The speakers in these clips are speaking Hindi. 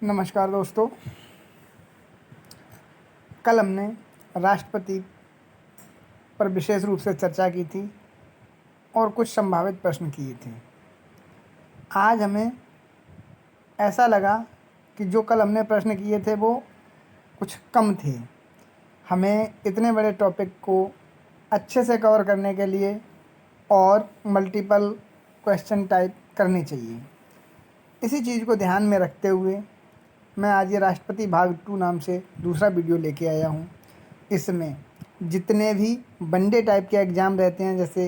नमस्कार दोस्तों। कल हमने राष्ट्रपति पर विशेष रूप से चर्चा की थी और कुछ संभावित प्रश्न किए थे। आज हमें ऐसा लगा कि जो कल हमने प्रश्न किए थे वो कुछ कम थे। हमें इतने बड़े टॉपिक को अच्छे से कवर करने के लिए और मल्टीपल क्वेश्चन टाइप करनी चाहिए। इसी चीज़ को ध्यान में रखते हुए मैं आज ये राष्ट्रपति भाग 2 नाम से दूसरा वीडियो लेके आया हूँ। इसमें जितने भी वनडे टाइप के एग्ज़ाम रहते हैं, जैसे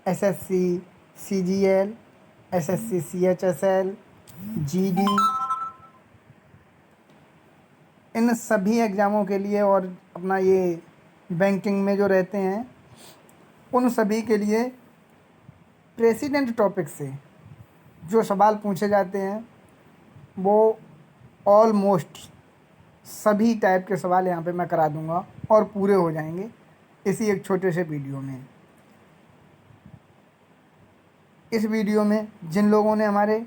SSC CGL, SSC CHSL, GD, इन सभी एग्ज़ामों के लिए और अपना ये बैंकिंग में जो रहते हैं उन सभी के लिए प्रेसिडेंट टॉपिक से जो सवाल पूछे जाते हैं वो ऑलमोस्ट सभी टाइप के सवाल यहाँ पे मैं करा दूंगा और पूरे हो जाएंगे इसी एक छोटे से वीडियो में। इस वीडियो में जिन लोगों ने हमारे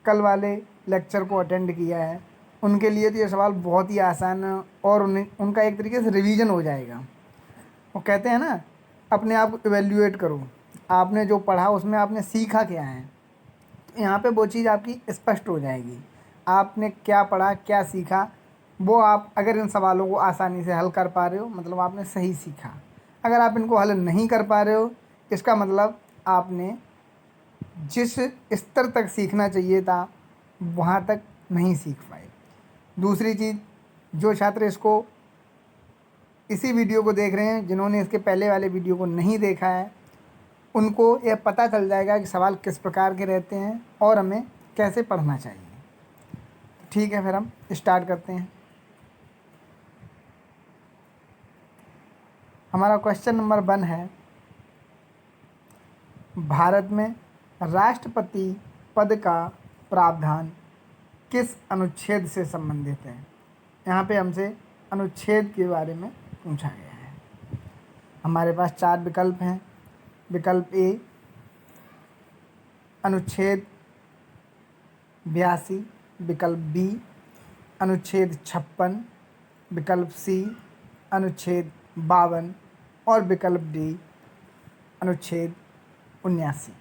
कल वाले लेक्चर को अटेंड किया है उनके लिए तो ये सवाल बहुत ही आसान है और उनका एक तरीके से रिवीजन हो जाएगा। वो कहते हैं ना, अपने आप को इवेल्युएट करो, आपने जो पढ़ा उसमें आपने सीखा क्या है। तो यहाँ पे वो चीज़ आपकी स्पष्ट हो जाएगी, आपने क्या पढ़ा क्या सीखा। वो आप अगर इन सवालों को आसानी से हल कर पा रहे हो मतलब आपने सही सीखा। अगर आप इनको हल नहीं कर पा रहे हो इसका मतलब आपने जिस स्तर तक सीखना चाहिए था वहाँ तक नहीं सीख पाए। दूसरी चीज़, जो छात्र इसको इसी वीडियो को देख रहे हैं जिन्होंने इसके पहले वाले वीडियो को नहीं देखा है उनको यह पता चल जाएगा कि सवाल किस प्रकार के रहते हैं और हमें कैसे पढ़ना चाहिए। ठीक है, फिर हम स्टार्ट करते हैं। हमारा क्वेश्चन नंबर 1 है, भारत में राष्ट्रपति पद का प्रावधान किस अनुच्छेद से संबंधित है। यहाँ पे हमसे अनुच्छेद के बारे में पूछा गया है। हमारे पास 4 विकल्प हैं। विकल्प ए अनुच्छेद 82, विकल्प बी अनुच्छेद 56, विकल्प सी अनुच्छेद 52 और विकल्प डी अनुच्छेद 79।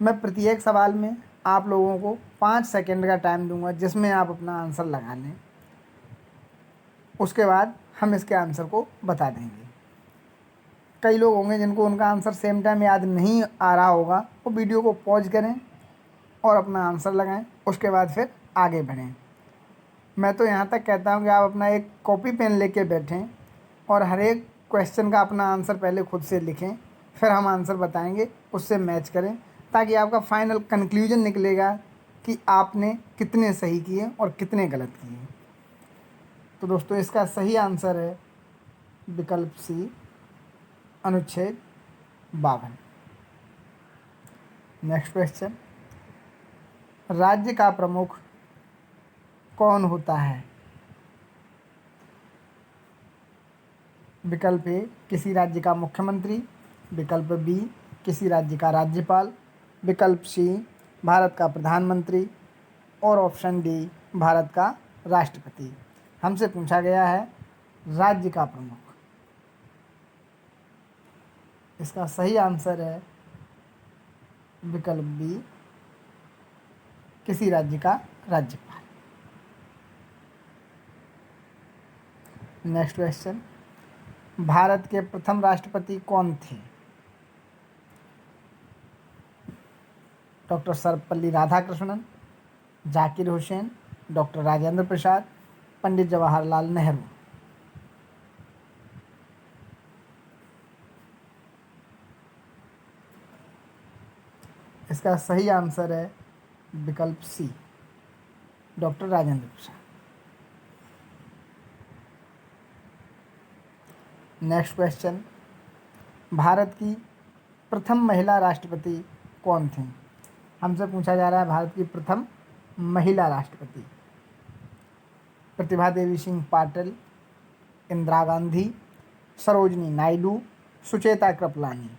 मैं प्रत्येक सवाल में आप लोगों को 5 सेकंड का टाइम दूंगा जिसमें आप अपना आंसर लगा लें। उसके बाद हम इसके आंसर को बता देंगे। कई लोग होंगे जिनको उनका आंसर सेम टाइम याद नहीं आ रहा होगा, वो वीडियो को पॉज करें और अपना आंसर लगाएं, उसके बाद फिर आगे बढ़ें। मैं तो यहाँ तक कहता हूँ कि आप अपना एक कॉपी पेन लेके बैठें और हर एक क्वेश्चन का अपना आंसर पहले खुद से लिखें, फिर हम आंसर बताएंगे, उससे मैच करें ताकि आपका फाइनल कंक्लूजन निकलेगा कि आपने कितने सही किए और कितने गलत किए। तो दोस्तों इसका सही आंसर है विकल्प सी अनुच्छेद 52। नेक्स्ट क्वेश्चन, राज्य का प्रमुख कौन होता है। विकल्प ए किसी राज्य का मुख्यमंत्री, विकल्प बी किसी राज्य का राज्यपाल, विकल्प सी भारत का प्रधानमंत्री और ऑप्शन डी भारत का राष्ट्रपति। हमसे पूछा गया है राज्य का प्रमुख। इसका सही आंसर है विकल्प बी किसी राज्य का राज्यपाल। नेक्स्ट क्वेश्चन, भारत के प्रथम राष्ट्रपति कौन थे। Doctor Sarvepalli Radhakrishnan, Zakir Hussain, doctor Rajendra Prasad, Pandit Jawaharlal Nehru. इसका सही आंसर है विकल्प सी doctor Rajendra Prasad. Next question, Bharat की प्रथम महिला राष्ट्रपति कौन थी। हमसे पूछा जा रहा है भारत की प्रथम महिला राष्ट्रपति। प्रतिभा देवी सिंह पाटिल, इंदिरा गांधी, सरोजिनी नायडू, सुचेता कृपलानी।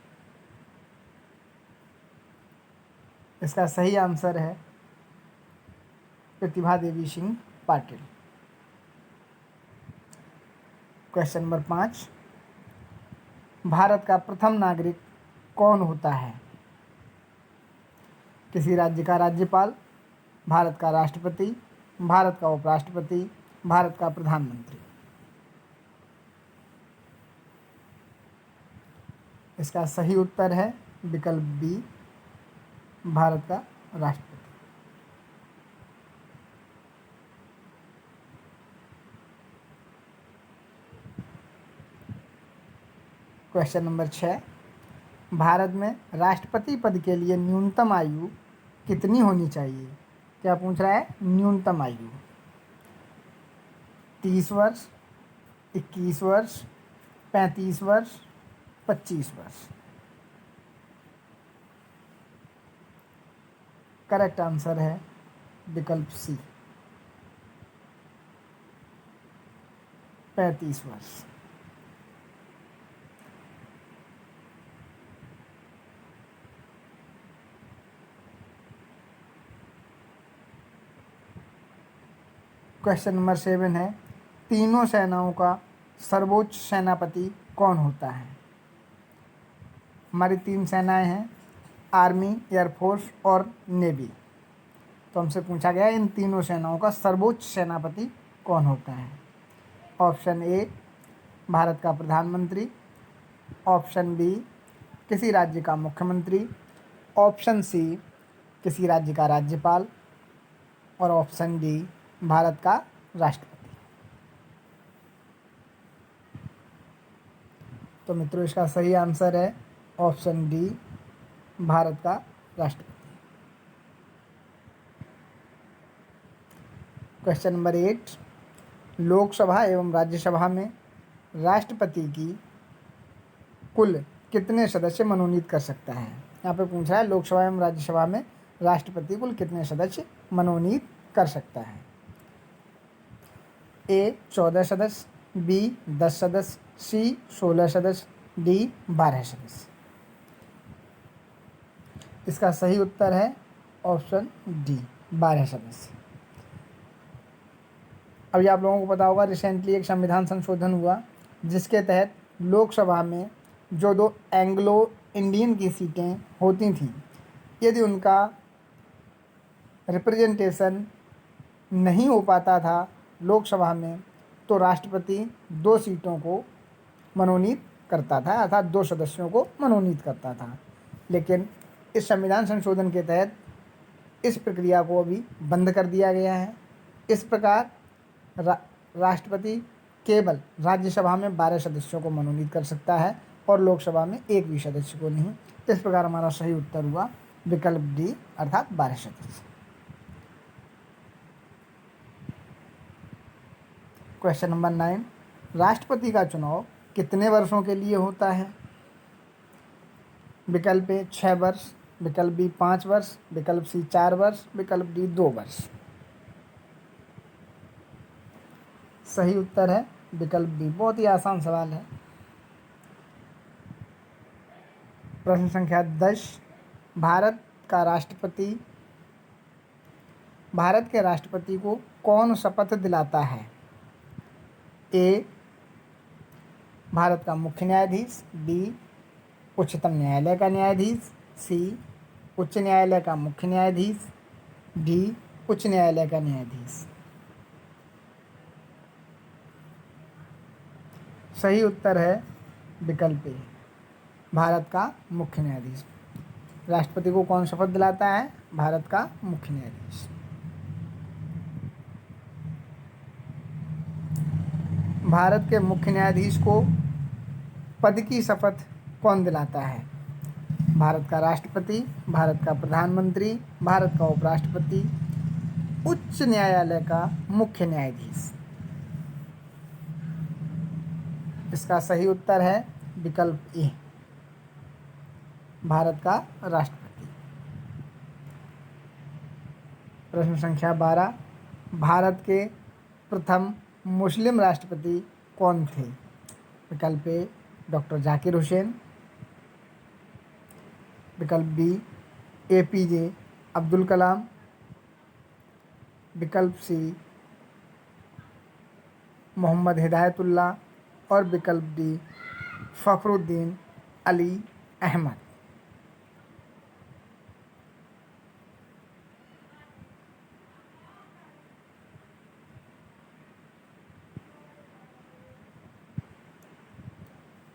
इसका सही आंसर है प्रतिभा देवी सिंह पाटिल। क्वेश्चन नंबर 5, भारत का प्रथम नागरिक कौन होता है? किसी राज्य का राज्यपाल, भारत का राष्ट्रपति, भारत का उपराष्ट्रपति, भारत का प्रधानमंत्री। इसका सही उत्तर है विकल्प बी, भारत का राष्ट्रपति। क्वेश्चन नंबर 6, भारत में राष्ट्रपति पद के लिए न्यूनतम आयु कितनी होनी चाहिए? क्या पूछ रहा है? न्यूनतम आयु 30 वर्ष, 21 वर्ष, 35 वर्ष, 25 वर्ष। करेक्ट आंसर है विकल्प सी, 35 वर्ष। क्वेश्चन नंबर 7 है, तीनों सेनाओं का सर्वोच्च सेनापति कौन होता है? हमारी 3 सेनाएं हैं, आर्मी, एयरफोर्स और नेवी। तो हमसे पूछा गया इन तीनों सेनाओं का सर्वोच्च सेनापति कौन होता है? ऑप्शन ए, भारत का प्रधानमंत्री, ऑप्शन बी, किसी राज्य का मुख्यमंत्री, ऑप्शन सी, किसी राज्य का राज्यपाल, और ऑप्शन डी, भारत का राष्ट्रपति। तो मित्रों इसका सही आंसर है ऑप्शन डी, भारत का राष्ट्रपति। क्वेश्चन नंबर 8, लोकसभा एवं राज्यसभा में राष्ट्रपति की कुल कितने सदस्य मनोनीत कर सकता है? यहाँ पे पूछ रहा है लोकसभा एवं राज्यसभा में राष्ट्रपति कुल कितने सदस्य मनोनीत कर सकता है? ए 14 सदस्य, बी 10 सदस्य, सी 16 सदस्य, डी 12 सदस्य। इसका सही उत्तर है ऑप्शन डी, 12 सदस्य। अभी आप लोगों को पता होगा रिसेंटली एक संविधान संशोधन हुआ जिसके तहत लोकसभा में जो 2 एंग्लो इंडियन की सीटें होती थीं, यदि उनका रिप्रेजेंटेशन नहीं हो पाता था लोकसभा में, तो राष्ट्रपति 2 सीटों को मनोनीत करता था, अर्थात 2 सदस्यों को मनोनीत करता था। लेकिन इस संविधान संशोधन के तहत इस प्रक्रिया को अभी बंद कर दिया गया है। इस प्रकार राष्ट्रपति केवल राज्यसभा में 12 सदस्यों को मनोनीत कर सकता है और लोकसभा में एक भी सदस्य को नहीं। इस प्रकार हमारा सही उत्तर हुआ विकल्प डी, अर्थात 12 सदस्य। क्वेश्चन नंबर 9, राष्ट्रपति का चुनाव कितने वर्षों के लिए होता है? विकल्प ए 6 वर्ष, विकल्प बी 5 वर्ष, विकल्प सी 4 वर्ष, विकल्प डी 2 वर्ष। सही उत्तर है विकल्प बी। बहुत ही आसान सवाल है। प्रश्न संख्या 10, भारत के राष्ट्रपति को कौन शपथ दिलाता है? ए, भारत का मुख्य न्यायाधीश, बी, उच्चतम न्यायालय का न्यायाधीश, सी, उच्च न्यायालय का मुख्य न्यायाधीश, डी, उच्च न्यायालय का न्यायाधीश। सही उत्तर है विकल्प ए, भारत का मुख्य न्यायाधीश। राष्ट्रपति को कौन शपथ दिलाता है? भारत का मुख्य न्यायाधीश। भारत के मुख्य न्यायाधीश को पद की शपथ कौन दिलाता है? भारत का राष्ट्रपति, भारत का प्रधानमंत्री, भारत का उपराष्ट्रपति, उच्च न्यायालय का मुख्य न्यायाधीश। इसका सही उत्तर है विकल्प ए, भारत का राष्ट्रपति। प्रश्न संख्या 12, भारत के प्रथम मुस्लिम राष्ट्रपति कौन थे? विकल्प ए डॉक्टर जाकिर हुसैन, विकल्प बी APJ अब्दुल कलाम, विकल्प सी मोहम्मद हिदायतुल्लाह और विकल्प डी फ़खरुद्दीन अली अहमद।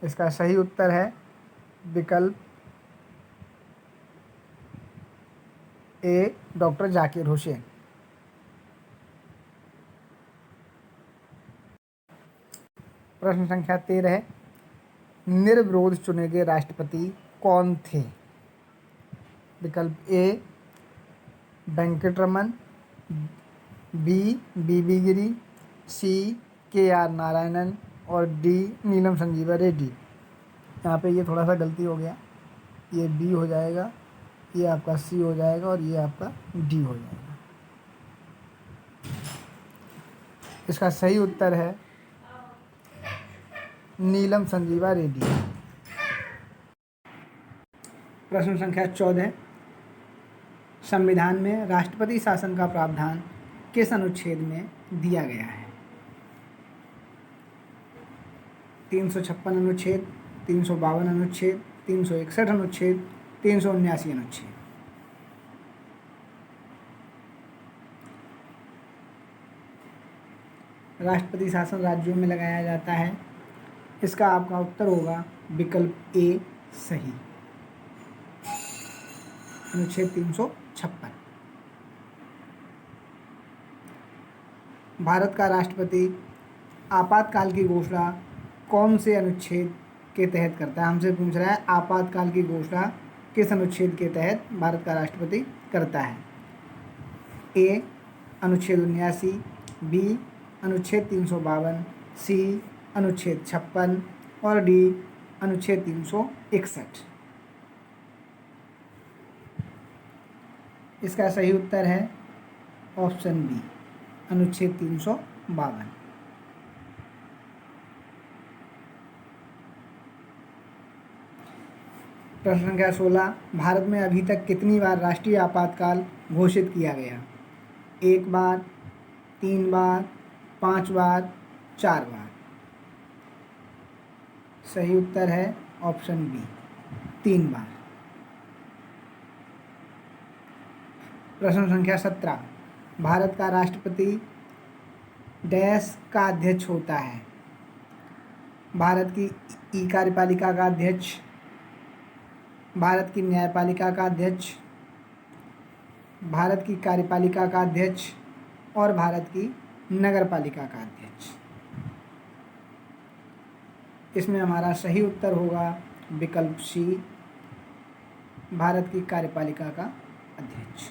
इसका सही उत्तर है विकल्प ए डॉक्टर जाकिर हुसैन। प्रश्न संख्या 13 है, निर्विरोध चुने गए राष्ट्रपति कौन थे? विकल्प ए वेंकटरमन, बी बीबी गिरी, सी के आर नारायणन और डी नीलम संजीवा रेड्डी। यहाँ पे ये थोड़ा सा गलती हो गया, ये बी हो जाएगा, ये आपका सी हो जाएगा और ये आपका डी हो जाएगा। इसका सही उत्तर है नीलम संजीवा रेड्डी। प्रश्न संख्या 14, संविधान में राष्ट्रपति शासन का प्रावधान किस अनुच्छेद में दिया गया है? 356 अनुच्छेद, 352 अनुच्छेद, 361 अनुच्छेद, 379 अनुच्छेद। राष्ट्रपति शासन राज्यों में लगाया जाता है। इसका आपका उत्तर होगा विकल्प ए सही, अनुच्छेद 356। भारत का राष्ट्रपति आपातकाल की घोषणा कौन से अनुच्छेद के तहत करता है? हमसे पूछ रहा है आपातकाल की घोषणा किस अनुच्छेद के तहत भारत का राष्ट्रपति करता है? ए अनुच्छेद 79, बी अनुच्छेद 352, सी अनुच्छेद 56 और डी अनुच्छेद 361। इसका सही उत्तर है ऑप्शन बी, अनुच्छेद 352। प्रश्न संख्या 16, भारत में अभी तक कितनी बार राष्ट्रीय आपातकाल घोषित किया गया? 1 बार, 3 बार, 5 बार, 4 बार। सही उत्तर है ऑप्शन बी, 3 बार। प्रश्न संख्या 17, भारत का राष्ट्रपति डैश का अध्यक्ष होता है? भारत की ई कार्यपालिका का अध्यक्ष, भारत की न्यायपालिका का अध्यक्ष, भारत की कार्यपालिका का अध्यक्ष और भारत की नगरपालिका का अध्यक्ष। इसमें हमारा सही उत्तर होगा विकल्प सी, भारत की कार्यपालिका का अध्यक्ष।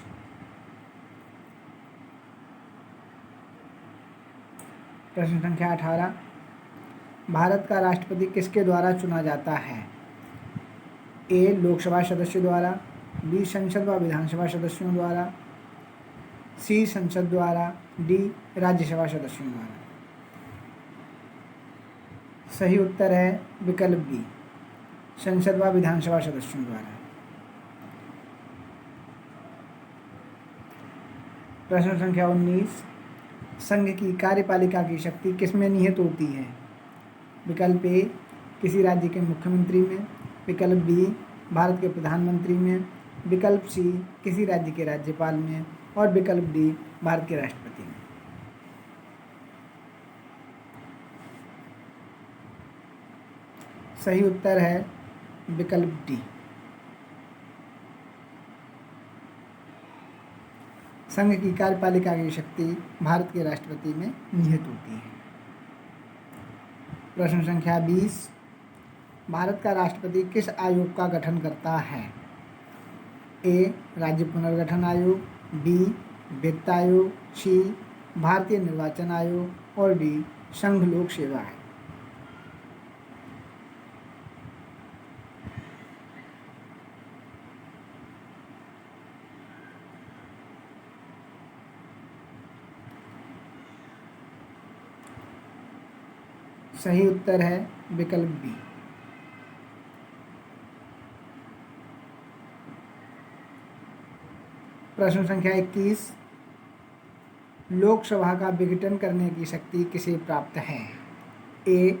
प्रश्न संख्या 18, भारत का राष्ट्रपति किसके द्वारा चुना जाता है? ए लोकसभा सदस्यों द्वारा, बी संसद व विधानसभा सदस्यों द्वारा, सी संसद द्वारा, डी राज्यसभा सदस्यों द्वारा। सही उत्तर है विकल्प बी, संसद व विधानसभा सदस्यों द्वारा। प्रश्न संख्या 19, संघ की कार्यपालिका की शक्ति किसमें निहित होती है? विकल्प ए किसी राज्य के मुख्यमंत्री में, विकल्प बी भारत के प्रधानमंत्री में, विकल्प सी किसी राज्य के राज्यपाल में और विकल्प डी भारत के राष्ट्रपति में। सही उत्तर है विकल्प डी, संघ की कार्यपालिका की शक्ति भारत के राष्ट्रपति में निहित होती है। प्रश्न संख्या 20, भारत का राष्ट्रपति किस आयोग का गठन करता है? ए राज्य पुनर्गठन आयोग, बी वित्त आयोग, सी भारतीय निर्वाचन आयोग और डी संघ लोक सेवा आयोग। सही उत्तर है विकल्प बी। प्रश्न संख्या 21, लोकसभा का विघटन करने की शक्ति किसे प्राप्त है? ए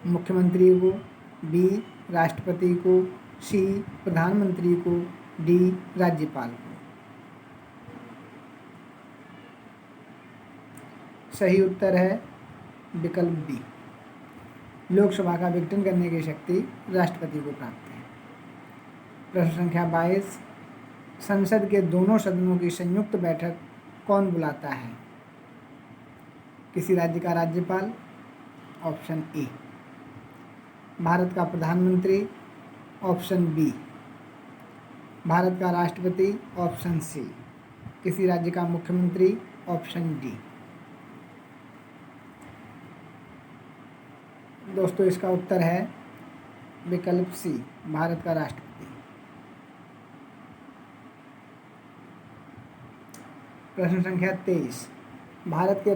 मुख्यमंत्री को, बी राष्ट्रपति को, सी प्रधानमंत्री को, डी राज्यपाल को। सही उत्तर है विकल्प बी। लोकसभा का विघटन करने की शक्ति राष्ट्रपति को प्राप्त है। प्रश्न संख्या 22, संसद के दोनों सदनों की संयुक्त बैठक कौन बुलाता है? किसी राज्य का राज्यपाल, ऑप्शन ए। भारत का प्रधानमंत्री, ऑप्शन बी। भारत का राष्ट्रपति, ऑप्शन सी। किसी राज्य का मुख्यमंत्री, ऑप्शन डी। दोस्तों इसका उत्तर है विकल्प सी, भारत का राष्ट्रपति। प्रश्न संख्या 23, भारत के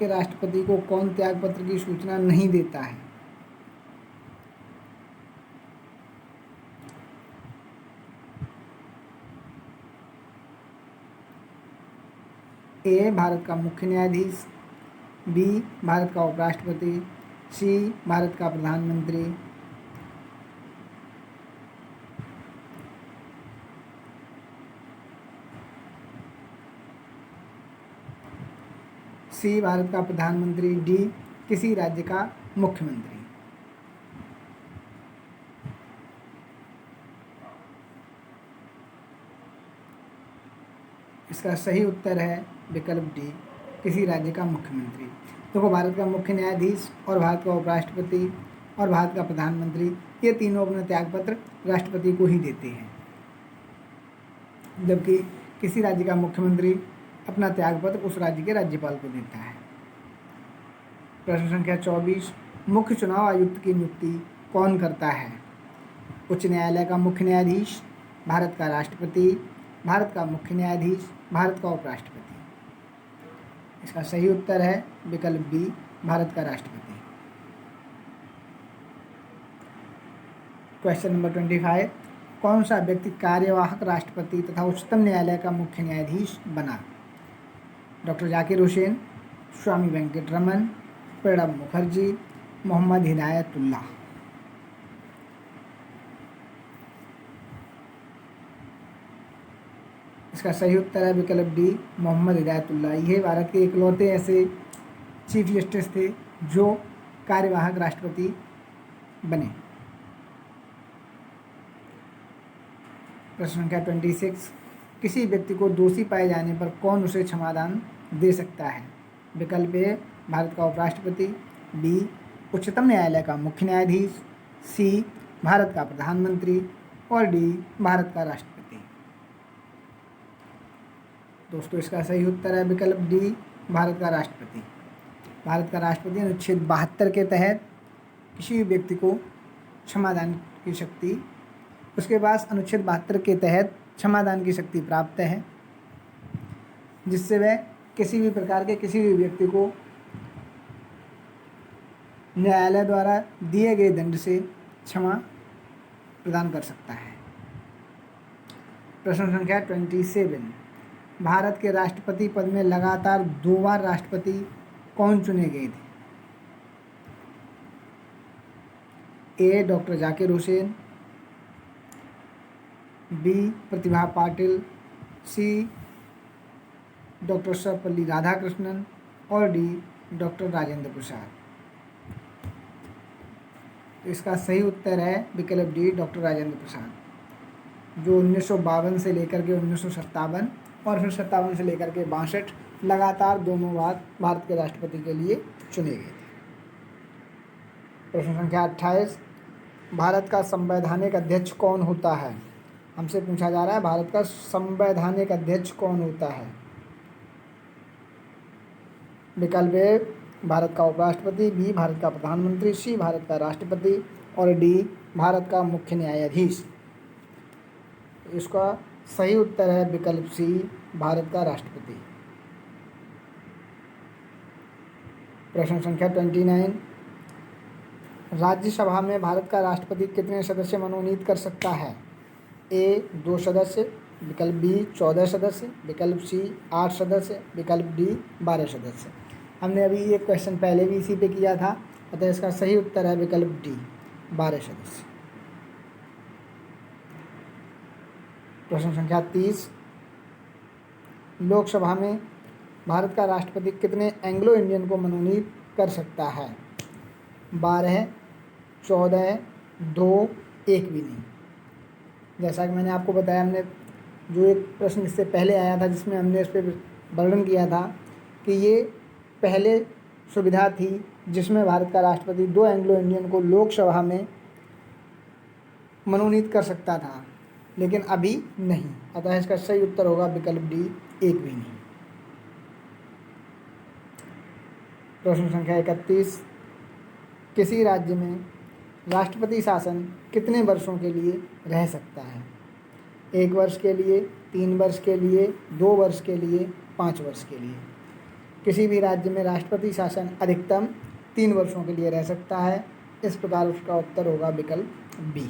राष्ट्रपति को कौन त्यागपत्र की सूचना नहीं देता है? ए भारत का मुख्य न्यायाधीश, बी भारत का उपराष्ट्रपति, सी भारत का प्रधानमंत्री, सी भारत का प्रधानमंत्री, डी किसी राज्य का मुख्यमंत्री। इसका सही उत्तर है विकल्प डी, किसी राज्य का मुख्यमंत्री। देखो भारत का मुख्य न्यायाधीश और भारत का उपराष्ट्रपति और भारत का प्रधानमंत्री, ये तीनों अपना त्यागपत्र राष्ट्रपति को ही देते हैं, जबकि किसी राज्य का मुख्यमंत्री अपना त्यागपत्र उस राज्य के राज्यपाल को देता है। प्रश्न संख्या 24, मुख्य चुनाव आयुक्त की नियुक्ति कौन करता है? उच्च न्यायालय का मुख्य न्यायाधीश, भारत का राष्ट्रपति, भारत का मुख्य न्यायाधीश, भारत का उपराष्ट्रपति। इसका सही उत्तर है विकल्प बी, भारत का राष्ट्रपति। क्वेश्चन नंबर 25, कौन सा व्यक्ति कार्यवाहक राष्ट्रपति तथा उच्चतम न्यायालय का मुख्य न्यायाधीश बना? डॉक्टर जाकिर हुसैन, स्वामी वेंकटरमन, प्रणब मुखर्जी, मोहम्मद हिदायतुल्लाह। इसका सही उत्तर है विकल्प डी, मोहम्मद हिदायतुल्लाह। ये भारत के इकलौते ऐसे चीफ जस्टिस थे जो कार्यवाहक राष्ट्रपति बने। प्रश्न संख्या 26, किसी व्यक्ति को दोषी पाए जाने पर कौन उसे क्षमादान दे सकता है? विकल्प ए भारत का उपराष्ट्रपति, बी उच्चतम न्यायालय का मुख्य न्यायाधीश, सी भारत का प्रधानमंत्री और डी भारत का राष्ट्रपति। दोस्तों इसका सही उत्तर है विकल्प डी, भारत का राष्ट्रपति। भारत का राष्ट्रपति अनुच्छेद 72 के तहत किसी भी व्यक्ति को क्षमादान की शक्ति, उसके पास अनुच्छेद 72 के तहत क्षमादान की शक्ति प्राप्त है, जिससे वह किसी भी प्रकार के किसी भी व्यक्ति को न्यायालय द्वारा दिए गए दंड से क्षमा प्रदान कर सकता है। प्रश्न संख्या 27, भारत के राष्ट्रपति पद में लगातार 2 बार राष्ट्रपति कौन चुने गए थे? ए डॉक्टर जाकिर हुसैन, बी प्रतिभा पाटिल, सी डॉक्टर सर्वपल्ली राधाकृष्णन और डी डॉक्टर राजेंद्र प्रसाद। तो इसका सही उत्तर है विकल्प डी, डॉक्टर राजेंद्र प्रसाद, जो 1952 से लेकर के 1957 और फिर 57 से लेकर के 62 लगातार दोनों बार भारत के राष्ट्रपति के लिए चुने गए थे। प्रश्न संख्या 28, भारत का संवैधानिक अध्यक्ष कौन होता है? हमसे पूछा जा रहा है भारत का संवैधानिक अध्यक्ष कौन होता है? विकल्प ए भारत का उपराष्ट्रपति, बी भारत का प्रधानमंत्री, सी भारत का राष्ट्रपति और डी भारत का मुख्य न्यायाधीश। इसका सही उत्तर है विकल्प सी, भारत का राष्ट्रपति। प्रश्न संख्या 29, राज्यसभा में भारत का राष्ट्रपति कितने सदस्य मनोनीत कर सकता है? ए 2 सदस्य, विकल्प बी 14 सदस्य, विकल्प सी 8 सदस्य, विकल्प डी 12 सदस्य। हमने अभी एक क्वेश्चन पहले भी इसी पे किया था, अतः इसका सही उत्तर है विकल्प डी 12 सदस्य। प्रश्न संख्या 30, लोकसभा में भारत का राष्ट्रपति कितने एंग्लो इंडियन को मनोनीत कर सकता है? 12, 14, 2, एक भी नहीं। जैसा कि मैंने आपको बताया, हमने जो एक प्रश्न इससे पहले आया था जिसमें हमने इस पर वर्णन किया था कि ये पहले सुविधा थी जिसमें भारत का राष्ट्रपति 2 एंग्लो इंडियन को लोकसभा में मनोनीत कर सकता था, लेकिन अभी नहीं। अतः इसका सही उत्तर होगा विकल्प डी, एक भी नहीं। प्रश्न संख्या 31, किसी राज्य में राष्ट्रपति शासन कितने वर्षों के लिए रह सकता है? 1 वर्ष के लिए, 3 वर्ष के लिए, 2 वर्ष के लिए, 5 वर्ष के लिए। किसी भी राज्य में राष्ट्रपति शासन अधिकतम 3 वर्षों के लिए रह सकता है। इस प्रकार उसका उत्तर होगा विकल्प बी।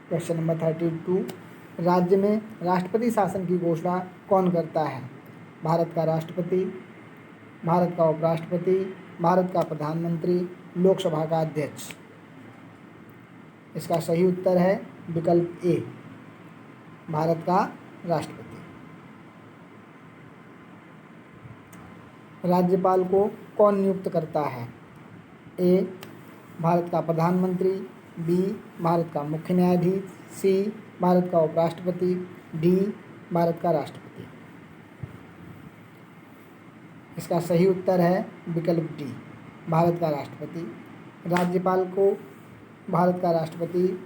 क्वेश्चन नंबर 32, राज्य में राष्ट्रपति शासन की घोषणा कौन करता है? भारत का राष्ट्रपति, भारत का उपराष्ट्रपति, भारत का प्रधानमंत्री, लोकसभा का अध्यक्ष। इसका सही उत्तर है विकल्प ए, भारत का राष्ट्रपति। राज्यपाल को कौन नियुक्त करता है? ए, भारत का प्रधानमंत्री, बी, भारत का मुख्य न्यायाधीश, सी, भारत का उपराष्ट्रपति, डी, भारत का राष्ट्रपति। इसका सही उत्तर है विकल्प डी, भारत का राष्ट्रपति। राज्यपाल को भारत का राष्ट्रपति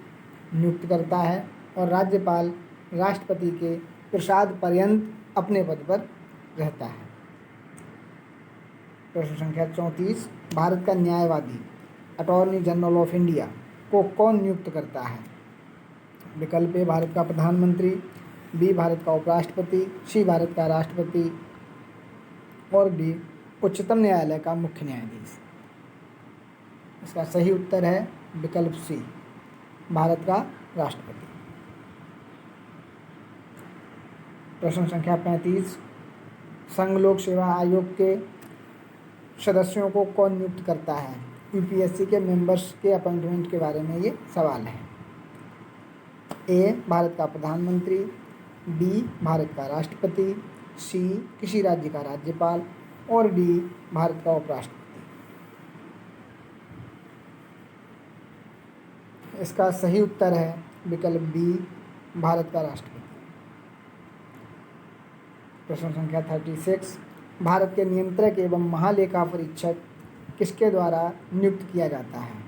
नियुक्त करता है और राज्यपाल राष्ट्रपति के प्रसाद पर्यंत अपने पद पर रहता है। प्रश्न संख्या 34, भारत का न्यायवादी अटॉर्नी जनरल ऑफ इंडिया को कौन नियुक्त करता है? विकल्प ए, भारत का प्रधानमंत्री, बी, भारत का उपराष्ट्रपति, सी, भारत का राष्ट्रपति और डी, उच्चतम न्यायालय का मुख्य न्यायाधीश। इसका सही उत्तर है विकल्प सी, भारत का राष्ट्रपति। प्रश्न संख्या 35, संघ लोक सेवा आयोग के सदस्यों को कौन नियुक्त करता है? यूपीएससी के मेंबर्स के अपॉइंटमेंट के बारे में ये सवाल है। ए, भारत का प्रधानमंत्री, बी, भारत का राष्ट्रपति, सी, किसी राज्य का राज्यपाल और डी, भारत का उपराष्ट्रपति। इसका सही उत्तर है विकल्प बी, भारत का राष्ट्रपति। प्रश्न संख्या 36, भारत के नियंत्रक एवं महालेखा परीक्षक किसके द्वारा नियुक्त किया जाता है?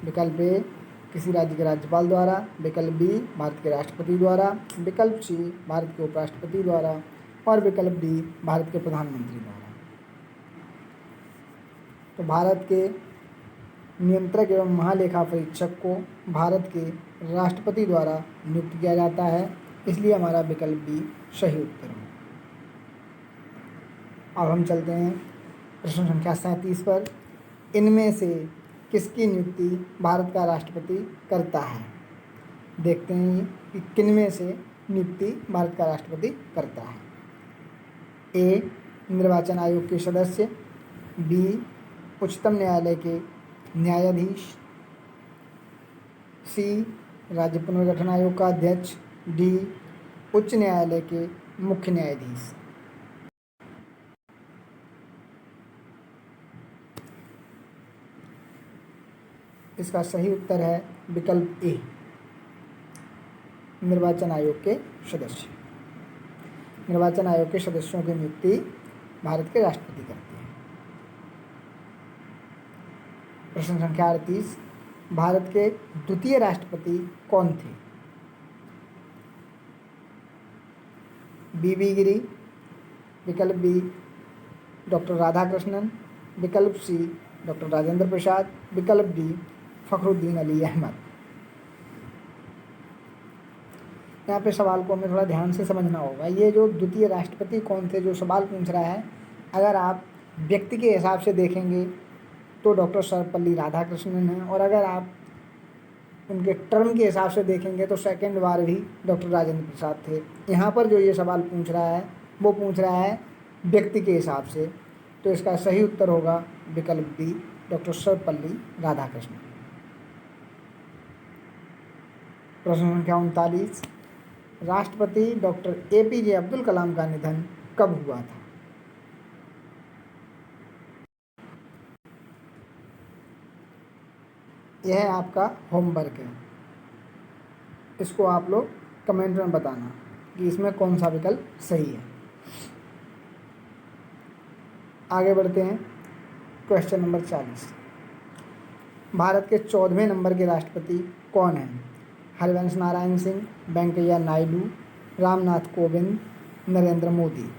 विकल्प ए, किसी राज्य के राज्यपाल द्वारा, विकल्प बी, भारत के राष्ट्रपति द्वारा, विकल्प सी, भारत के उपराष्ट्रपति द्वारा और विकल्प डी, भारत के प्रधानमंत्री द्वारा। तो भारत के नियंत्रक एवं महालेखा परीक्षक को भारत के राष्ट्रपति द्वारा नियुक्त किया जाता है, इसलिए हमारा विकल्प बी सही उत्तर है। अब हम चलते हैं प्रश्न संख्या 37 पर। इनमें से किसकी नियुक्ति भारत का राष्ट्रपति करता है? देखते हैं कि किनमें से नियुक्ति भारत का राष्ट्रपति करता है। ए, निर्वाचन आयोग के सदस्य, बी, उच्चतम न्यायालय के न्यायाधीश, सी, राज्य पुनर्गठन आयोग का अध्यक्ष, डी, उच्च न्यायालय के मुख्य न्यायाधीश। इसका सही उत्तर है विकल्प ए, निर्वाचन आयोग के सदस्य। निर्वाचन आयोग के सदस्यों की नियुक्ति भारत के राष्ट्रपति करते हैं। प्रश्न संख्या 38, भारत के द्वितीय राष्ट्रपति कौन थे? बी गिरी, विकल्प बी, डॉक्टर राधाकृष्णन, विकल्प सी, डॉक्टर राजेंद्र प्रसाद, विकल्प डी, फखरुद्दीन अली अहमद। यहाँ पे सवाल को हमें थोड़ा ध्यान से समझना होगा। ये जो द्वितीय राष्ट्रपति कौन थे जो सवाल पूछ रहा है, अगर आप व्यक्ति के हिसाब से देखेंगे तो डॉक्टर सर्वपल्ली राधाकृष्णन हैं, और अगर आप उनके टर्म के हिसाब से देखेंगे तो सेकंड बार भी डॉक्टर राजेंद्र प्रसाद थे। यहाँ पर जो ये सवाल पूछ रहा है वो पूछ रहा है व्यक्ति के हिसाब से, तो इसका सही उत्तर होगा विकल्प बी, डॉक्टर सर्वपल्ली राधाकृष्णन। प्रश्न संख्या 39, राष्ट्रपति डॉक्टर APJ अब्दुल कलाम का निधन कब हुआ था? यह आपका होमवर्क है, इसको आप लोग कमेंट में बताना कि इसमें कौन सा विकल्प सही है। आगे बढ़ते हैं, क्वेश्चन नंबर 40। भारत के 14वें नंबर के राष्ट्रपति कौन हैं? हरिवंश नारायण सिंह, वेंकैया नायडू, रामनाथ कोविंद, नरेंद्र मोदी।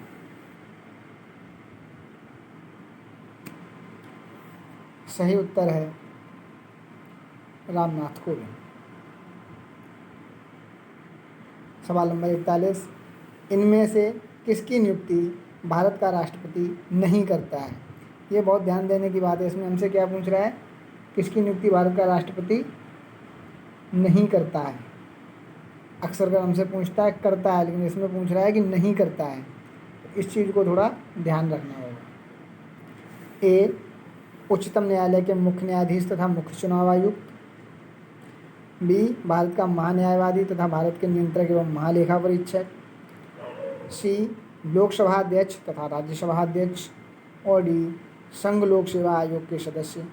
सही उत्तर है रामनाथ कोविंद। सवाल नंबर 41, इनमें से किसकी नियुक्ति भारत का राष्ट्रपति नहीं करता है? ये बहुत ध्यान देने की बात है। इसमें हमसे क्या पूछ रहा है? किसकी नियुक्ति भारत का राष्ट्रपति नहीं करता है। अक्सर अगर हमसे पूछता है करता है, लेकिन इसमें पूछ रहा है कि नहीं करता है, तो इस चीज़ को थोड़ा ध्यान रखना होगा। ए, उच्चतम न्यायालय के मुख्य न्यायाधीश तथा मुख्य चुनाव आयुक्त। बी, भारत का महान्यायवादी तथा भारत के नियंत्रक एवं महालेखा परीक्षक। सी, लोकसभा अध्यक्ष तथा राज्यसभा अध्यक्ष। और डी, संघ लोक सेवा आयोग के सदस्य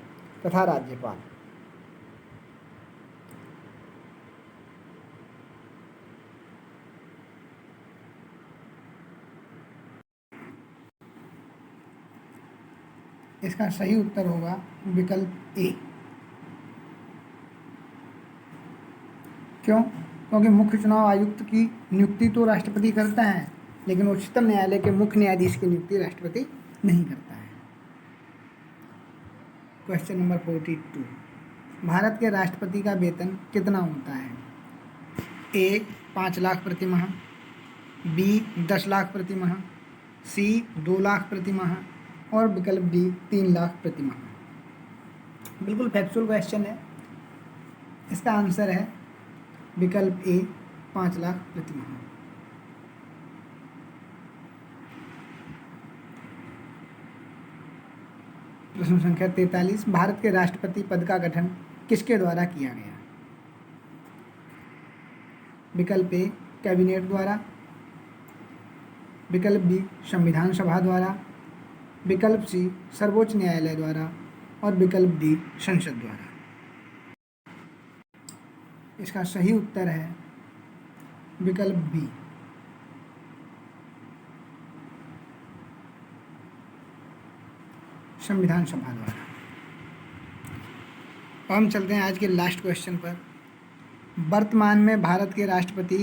तथा राज्यपाल। इसका सही उत्तर होगा विकल्प ए। क्यों? क्योंकि मुख्य चुनाव आयुक्त की नियुक्ति तो राष्ट्रपति करता है, लेकिन उच्चतम न्यायालय के मुख्य न्यायाधीश की नियुक्ति राष्ट्रपति नहीं करता है। क्वेश्चन नंबर 42, भारत के राष्ट्रपति का वेतन कितना होता है? ए, 5 लाख प्रति माह। बी, 10 लाख प्रति माह। सी, 2 लाख प्रति माह। और विकल्प डी, 3 लाख प्रति माह। बिल्कुल फैक्चुअल क्वेश्चन है। इसका आंसर है विकल्प ए, 5 लाख प्रति माह। प्रश्न संख्या 43, भारत के राष्ट्रपति पद का गठन किसके द्वारा किया गया? विकल्प ए, कैबिनेट द्वारा। विकल्प बी, संविधान सभा द्वारा। विकल्प सी, सर्वोच्च न्यायालय द्वारा। और विकल्प डी, संसद द्वारा। इसका सही उत्तर है विकल्प बी, संविधान सभा द्वारा। अब हम चलते हैं आज के लास्ट क्वेश्चन पर। वर्तमान में भारत के राष्ट्रपति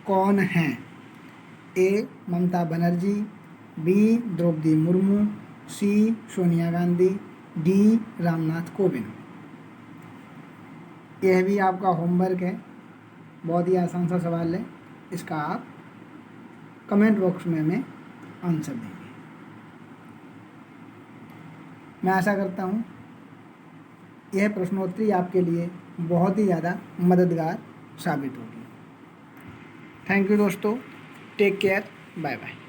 कौन हैं? ए, ममता बनर्जी। बी, द्रौपदी मुर्मू। सी, सोनिया गांधी। डी, रामनाथ कोविंद। यह भी आपका होमवर्क है, बहुत ही आसान सा सवाल है। इसका आप कमेंट बॉक्स में हमें आंसर देंगे। मैं आशा करता हूँ यह प्रश्नोत्तरी आपके लिए बहुत ही ज़्यादा मददगार साबित होगी। थैंक यू दोस्तों, टेक केयर, बाय बाय।